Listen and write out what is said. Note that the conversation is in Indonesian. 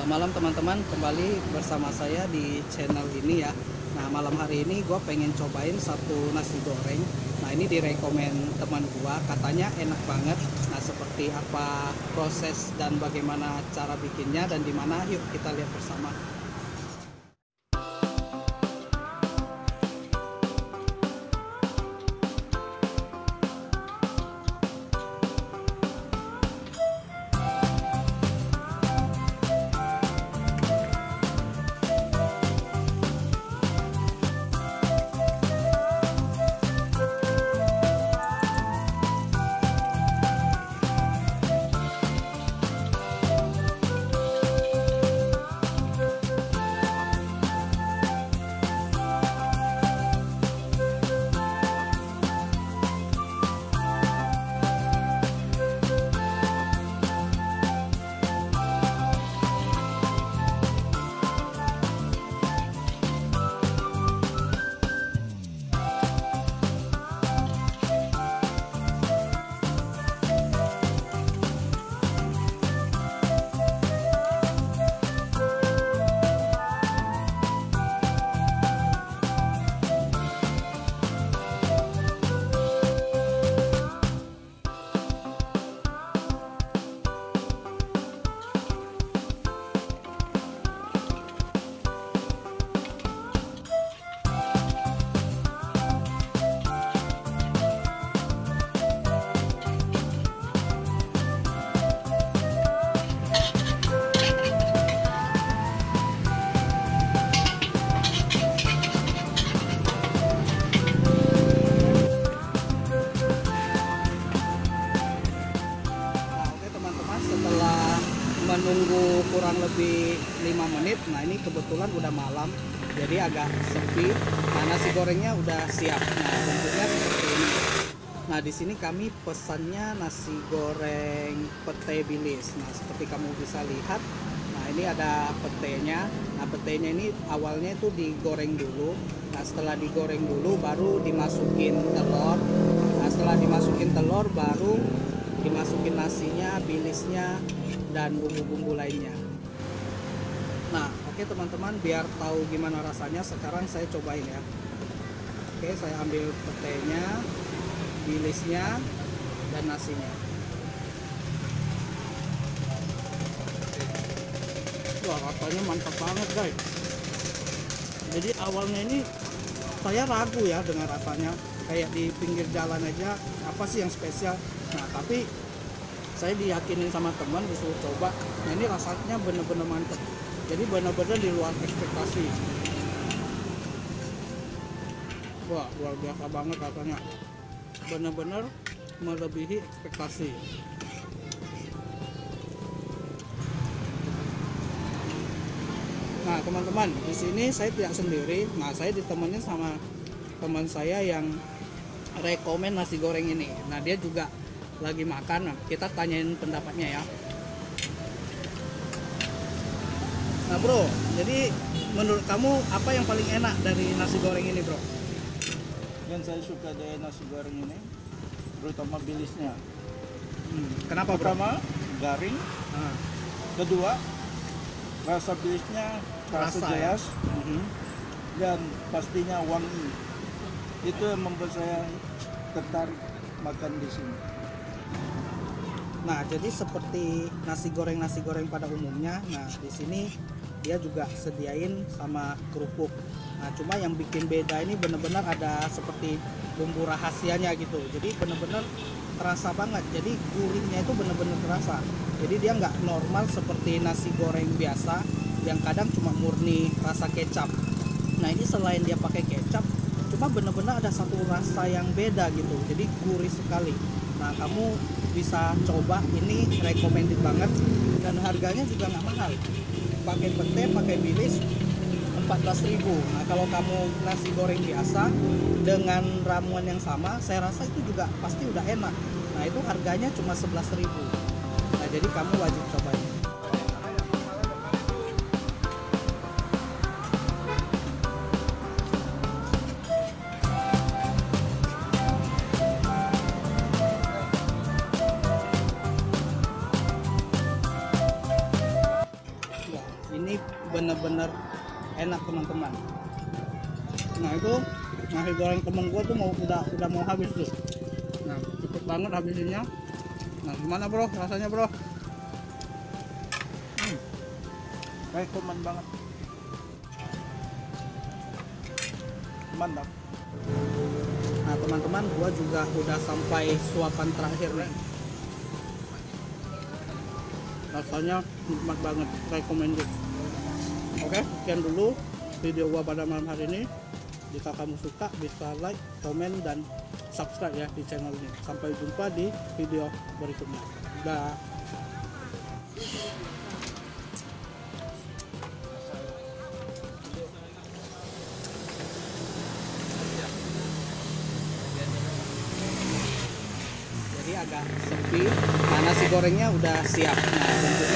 Malam teman-teman, kembali bersama saya di channel ini ya. Nah, malam hari ini gue pengen cobain satu nasi goreng. Nah, ini direkomend teman gue, katanya enak banget. Nah, seperti apa proses dan bagaimana cara bikinnya dan di mana, yuk kita lihat bersama. Menunggu kurang lebih 5 menit. Nah, ini kebetulan udah malam jadi agak sepi. Nah, nasi gorengnya udah siap. Nah, bentuknya seperti ini. Nah, di sini kami pesannya nasi goreng pete bilis. Nah, seperti kamu bisa lihat, nah ini ada petenya. Nah, petenya ini awalnya itu digoreng dulu. Nah, setelah digoreng dulu baru dimasukin telur. Nah, setelah dimasukin telur baru dimasukin nasinya, bilisnya, dan bumbu-bumbu lainnya. Nah, oke teman-teman, biar tahu gimana rasanya, sekarang saya cobain ya. Oke, saya ambil petenya, bilisnya, dan nasinya. Wah, rasanya mantap banget guys. Jadi awalnya ini saya ragu ya dengan rasanya, kayak di pinggir jalan aja, apa sih yang spesial. Nah, tapi saya diyakinin sama teman, disuruh coba. Nah, ini rasanya bener-bener mantep. Jadi bener-bener di luar ekspektasi. Wah, luar biasa banget rasanya. Bener-bener melebihi ekspektasi. Nah, teman-teman, di sini saya tidak sendiri. Nah, saya ditemenin sama teman saya yang rekomen nasi goreng ini. Nah, dia juga lagi makan. Nah, kita tanyain pendapatnya ya. Nah bro, jadi menurut kamu apa yang paling enak dari nasi goreng ini bro? Yang saya suka dari nasi goreng ini terutama bilisnya. Kenapa bro? Pertama, garing. Kedua, rasa bilisnya rasa jelas ya? Dan pastinya wangi. Itu yang membuat saya tertarik makan di sini. Nah, jadi seperti nasi goreng pada umumnya. Nah, di sini dia juga sediain sama kerupuk. Nah, cuma yang bikin beda ini bener-bener ada seperti bumbu rahasianya gitu. Jadi bener-bener terasa banget. Jadi gurihnya itu bener-bener terasa. Jadi dia nggak normal seperti nasi goreng biasa yang kadang cuma murni rasa kecap. Nah, ini selain dia pakai kecap, cuma bener-bener ada satu rasa yang beda gitu. Jadi gurih sekali. Nah, kamu bisa coba, ini recommended banget dan harganya juga nggak mahal. Pakai pete, pakai bilis 14.000. Nah, kalau kamu nasi goreng biasa dengan ramuan yang sama, saya rasa itu juga pasti udah enak. Nah, itu harganya cuma 11.000. Nah, jadi kamu wajib cobain. ini bener-bener enak teman-teman. Nah itu nasi goreng temen gua tuh udah mau habis tuh. Nah cepet banget habisinnya. Nah gimana bro rasanya bro? Rekomen banget. Mantap. Nah teman-teman, gua juga udah sampai suapan terakhir nih. Rasanya nikmat banget, recommended. Oke, sekian dulu video gua pada malam hari ini. Jika kamu suka bisa like, komen, dan subscribe ya di channel ini. Sampai jumpa di video berikutnya. Dah. Jadi agak sepi. Nah, nasi gorengnya udah siap. Nah, bentuknya